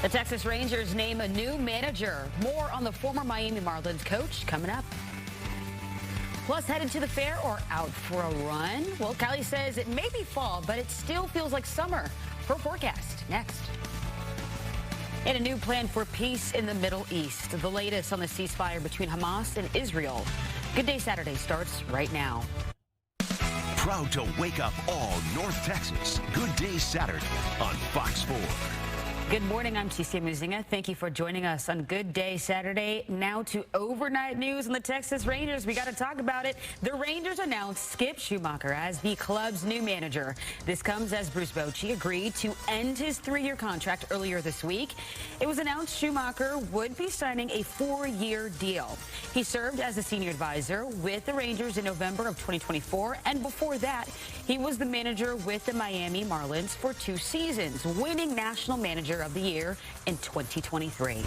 The Texas Rangers name a new manager. More on the former Miami Marlins coach coming up. Plus, headed to the fair or out for a run? Well, Kylie says it may be fall, but it still feels like summer. Her forecast next. And a new plan for peace in the Middle East. The latest on the ceasefire between Hamas and Israel. Good Day Saturday starts right now. Proud to wake up all North Texas. Good Day Saturday on Fox 4. Good morning, I'm Tisia. Thank you for joining us on Good Day Saturday. Now to overnight news on the Texas Rangers. We got to talk about it. The Rangers announced Skip Schumacher as the club's new manager. This comes as Bruce Bochy agreed to end his 3-year contract earlier this week. It was announced Schumacher would be signing a 4-year deal. He served as a senior advisor with the Rangers in November of 2024, and before that, he was the manager with the Miami Marlins for 2 seasons, winning National Manager of the Year in 2023.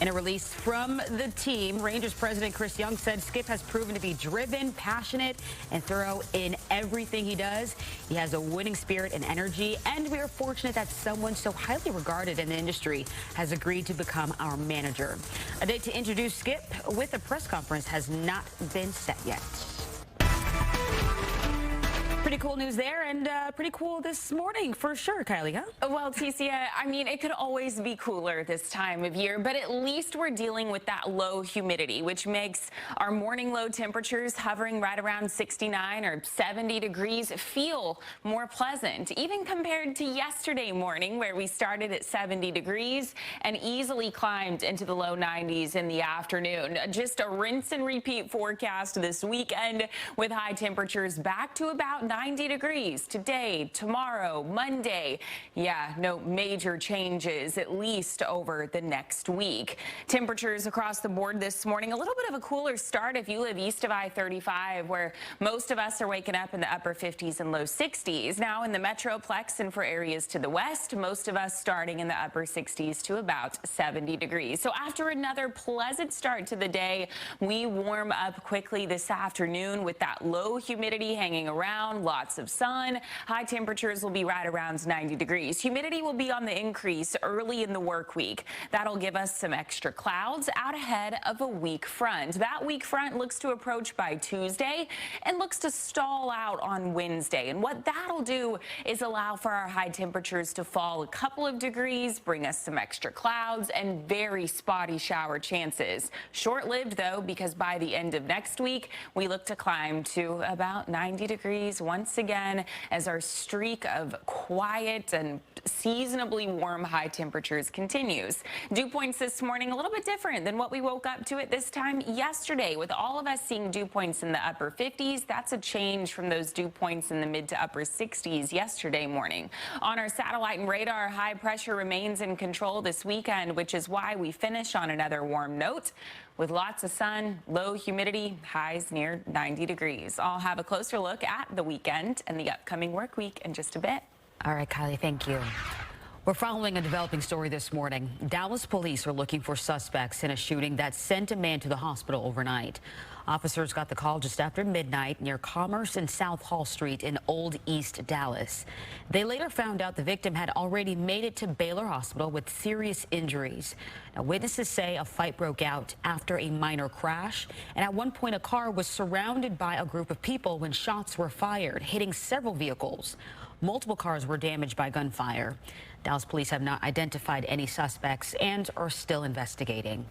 In a release from the team, Rangers president Chris Young said Skip has proven to be driven, passionate, and thorough in everything he does. He has a winning spirit and energy, and we are fortunate that someone so highly regarded in the industry has agreed to become our manager. A date to introduce Skip with a press conference has not been set yet. Pretty cool news there, and pretty cool this morning for sure, Kylie, huh? Well, Tisia, I mean, it could always be cooler this time of year, but at least we're dealing with that low humidity, which makes our morning low temperatures hovering right around 69 or 70 degrees feel more pleasant, even compared to yesterday morning where we started at 70 degrees and easily climbed into the low 90s in the afternoon. Just a rinse and repeat forecast this weekend with high temperatures back to about 90 degrees today, tomorrow, Monday. Yeah, no major changes, at least over the next week. Temperatures across the board this morning, a little bit of a cooler start if you live east of I-35, where most of us are waking up in the upper 50s and low 60s. Now in the Metroplex and for areas to the west, most of us starting in the upper 60s to about 70 degrees. So after another pleasant start to the day, we warm up quickly this afternoon with that low humidity hanging around. Lots of sun. High temperatures will be right around 90 degrees. Humidity will be on the increase early in the work week. That'll give us some extra clouds out ahead of a weak front. That weak front looks to approach by Tuesday and looks to stall out on Wednesday. And what that'll do is allow for our high temperatures to fall a couple of degrees, bring us some extra clouds and very spotty shower chances. Short-lived though, because by the end of next week, we look to climb to about 90 degrees once again as our streak of quiet and seasonably warm high temperatures continues. Dew points this morning a little bit different than what we woke up to at this time yesterday, with all of us seeing dew points in the upper 50s. That's a change from those dew points in the mid to upper 60s yesterday morning. On our satellite and radar, high pressure remains in control this weekend, which is why we finish on another warm note with lots of sun, low humidity, highs near 90 degrees. I'll have a closer look at the weekend and the upcoming work week in just a bit. All right, Kylie, thank you. We're following a developing story this morning. Dallas police are looking for suspects in a shooting that sent a man to the hospital overnight. Officers got the call just after midnight near Commerce and South Hall Street in Old East Dallas. They later found out the victim had already made it to Baylor Hospital with serious injuries. Now, witnesses say a fight broke out after a minor crash, and at one point a car was surrounded by a group of people when shots were fired, hitting several vehicles. Multiple cars were damaged by gunfire. Dallas police have not identified any suspects and are still investigating.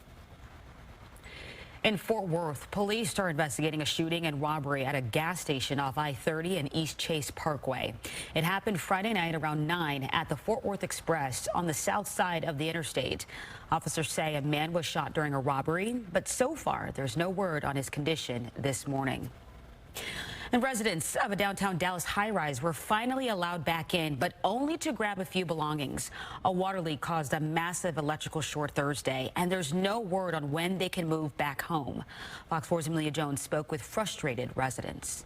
In Fort Worth, police are investigating a shooting and robbery at a gas station off I-30 and East Chase Parkway. It happened Friday night around 9 at the Fort Worth Express on the south side of the interstate. Officers say a man was shot during a robbery, but so far there's no word on his condition this morning. And residents of a downtown Dallas high-rise were finally allowed back in, but only to grab a few belongings. A water leak caused a massive electrical short Thursday, and there's no word on when they can move back home. Fox 4's Amelia Jones spoke with frustrated residents.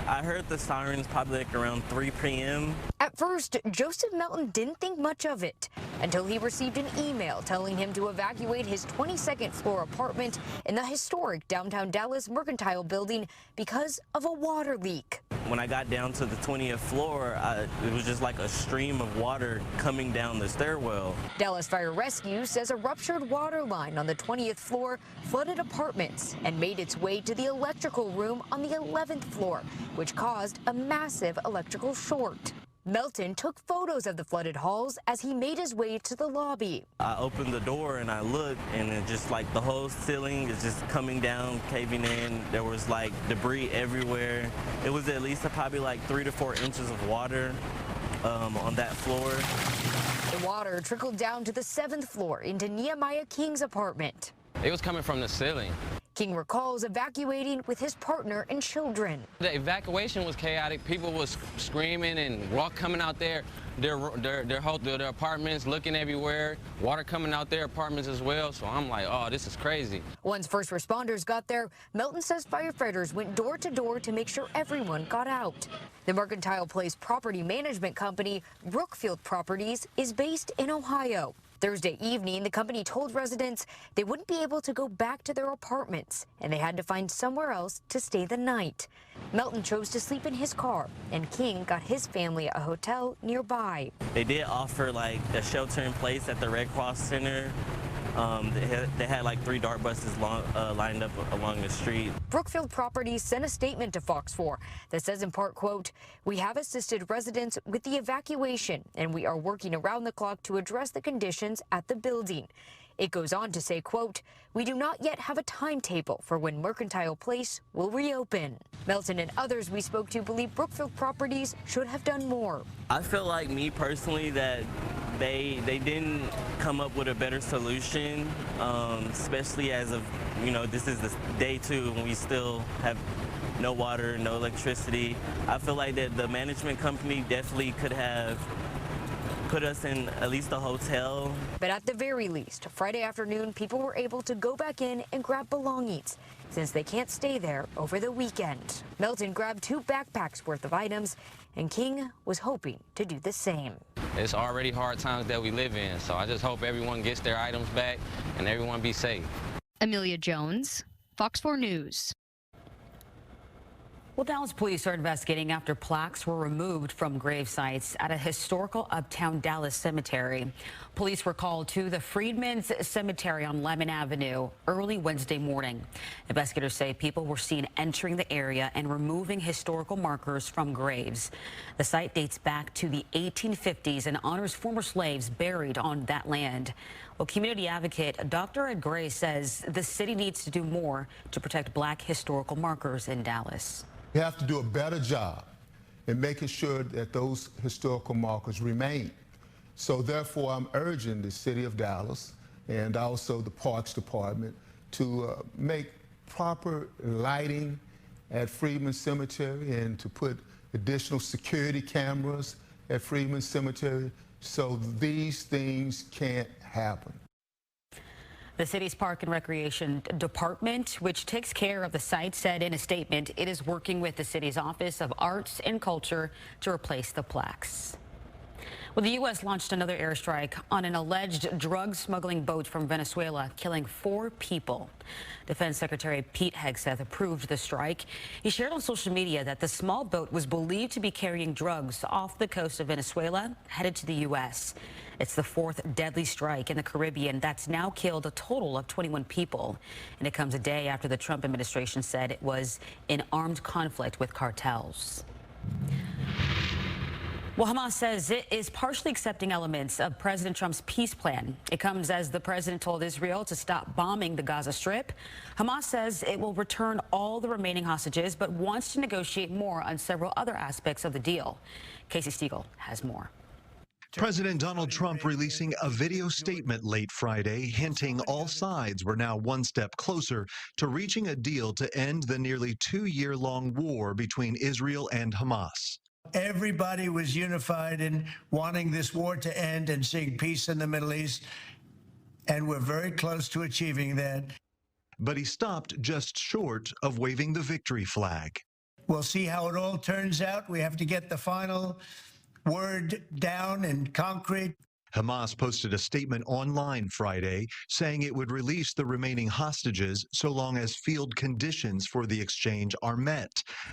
I heard the sirens probably like around 3 p.m. At first, Joseph Melton didn't think much of it until he received an email telling him to evacuate his 22nd floor apartment in the historic downtown Dallas Mercantile building because of a water leak. When I got down to the 20th floor, it was just like a stream of water coming down the stairwell. Dallas Fire Rescue says a ruptured water line on the 20th floor flooded apartments and made its way to the electrical room on the 11th floor, which caused a massive electrical short. Melton took photos of the flooded halls as he made his way to the lobby. I opened the door and I looked, and it just like the whole ceiling is just coming down, caving in. There was like debris everywhere. It was at least probably like 3 to 4 inches of water on that floor. The water trickled down to the 7th floor into Nehemiah King's apartment. It was coming from the ceiling. King recalls evacuating with his partner and children. The evacuation was chaotic. People was screaming and coming out their apartments, looking everywhere. Water coming out their apartments as well. So I'm like, oh, this is crazy. Once first responders got there, Melton says firefighters went door to door to make sure everyone got out. The Mercantile Place property management company, Brookfield Properties, is based in Ohio. Thursday evening, the company told residents they wouldn't be able to go back to their apartments and they had to find somewhere else to stay the night. Melton chose to sleep in his car, and King got his family a hotel nearby. They did offer like a shelter in place at the Red Cross Center. They had like 3 dart buses lined up along the street. Brookfield Properties sent a statement to Fox 4 that says in part, quote, "We have assisted residents with the evacuation and we are working around the clock to address the conditions at the building." It goes on to say, quote, "We do not yet have a timetable for when Mercantile Place will reopen." Melton and others we spoke to believe Brookfield Properties should have done more. I feel like, me personally, that they didn't come up with a better solution, especially as of, this is the day 2 and we still have no water, no electricity. I feel like that the management company definitely could have put us in at least a hotel. But at the very least, Friday afternoon, people were able to go back in and grab belongings since they can't stay there over the weekend. Melton grabbed 2 backpacks worth of items, and King was hoping to do the same. It's already hard times that we live in, so I just hope everyone gets their items back and everyone be safe. Amelia Jones, Fox 4 News. Well, Dallas police are investigating after plaques were removed from grave sites at a historical uptown Dallas cemetery. Police were called to the Freedmen's Cemetery on Lemon Avenue early Wednesday morning. Investigators say people were seen entering the area and removing historical markers from graves. The site dates back to the 1850s and honors former slaves buried on that land. Well, community advocate Dr. Ed Gray says the city needs to do more to protect Black historical markers in Dallas. We have to do a better job in making sure that those historical markers remain. So therefore, I'm urging the city of Dallas and also the Parks Department to make proper lighting at Freedman Cemetery and to put additional security cameras at Freedman Cemetery so these things can't happen. The city's Park and Recreation Department, which takes care of the site, said in a statement it is working with the city's Office of Arts and Culture to replace the plaques. Well, the U.S. launched another airstrike on an alleged drug smuggling boat from Venezuela, killing 4 people. Defense Secretary Pete Hegseth approved the strike. He shared on social media that the small boat was believed to be carrying drugs off the coast of Venezuela, headed to the U.S. It's the 4th deadly strike in the Caribbean that's now killed a total of 21 people. And it comes a day after the Trump administration said it was in armed conflict with cartels. Well, Hamas says it is partially accepting elements of President Trump's peace plan. It comes as the president told Israel to stop bombing the Gaza Strip. Hamas says it will return all the remaining hostages, but wants to negotiate more on several other aspects of the deal. Casey Stiegel has more. President Donald Trump releasing a video statement late Friday, hinting all sides were now one step closer to reaching a deal to end the nearly 2-year-long war between Israel and Hamas. Everybody was unified in wanting this war to end and seeing peace in the Middle East, and we're very close to achieving that. But he stopped just short of waving the victory flag. We'll see how it all turns out. We have to get the final word down and concrete. Hamas posted a statement online Friday saying it would release the remaining hostages so long as field conditions for the exchange are met,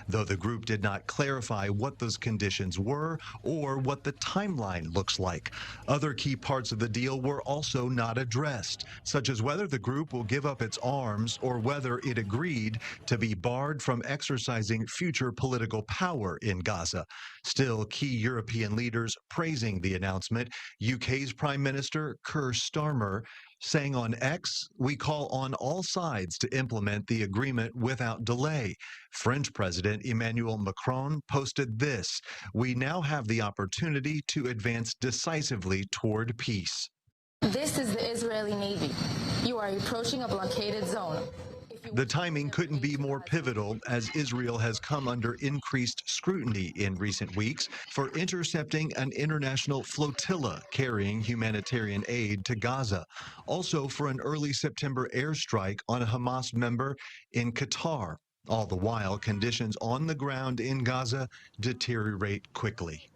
though the group did not clarify what those conditions were or what the timeline looks like. Other key parts of the deal were also not addressed, such as whether the group will give up its arms or whether it agreed to be barred from exercising future political power in Gaza. Still, key European leaders praising the announcement. UK's Prime Minister Keir Starmer saying on X, "We call on all sides to implement the agreement without delay." French President Emmanuel Macron posted this, "We now have the opportunity to advance decisively toward peace." This is the Israeli Navy. You are approaching a blockaded zone. The timing couldn't be more pivotal as Israel has come under increased scrutiny in recent weeks for intercepting an international flotilla carrying humanitarian aid to Gaza. Also for an early September airstrike on a Hamas member in Qatar. All the while, conditions on the ground in Gaza deteriorate quickly.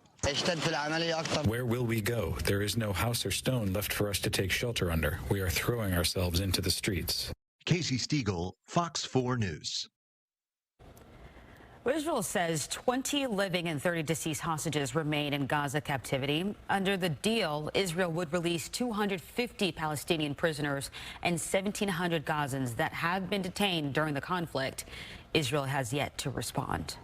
Where will we go? There is no house or stone left for us to take shelter under. We are throwing ourselves into the streets. Casey Stiegel, Fox 4 News. Israel says 20 living and 30 deceased hostages remain in Gaza captivity. Under the deal, Israel would release 250 Palestinian prisoners and 1,700 Gazans that have been detained during the conflict. Israel has yet to respond.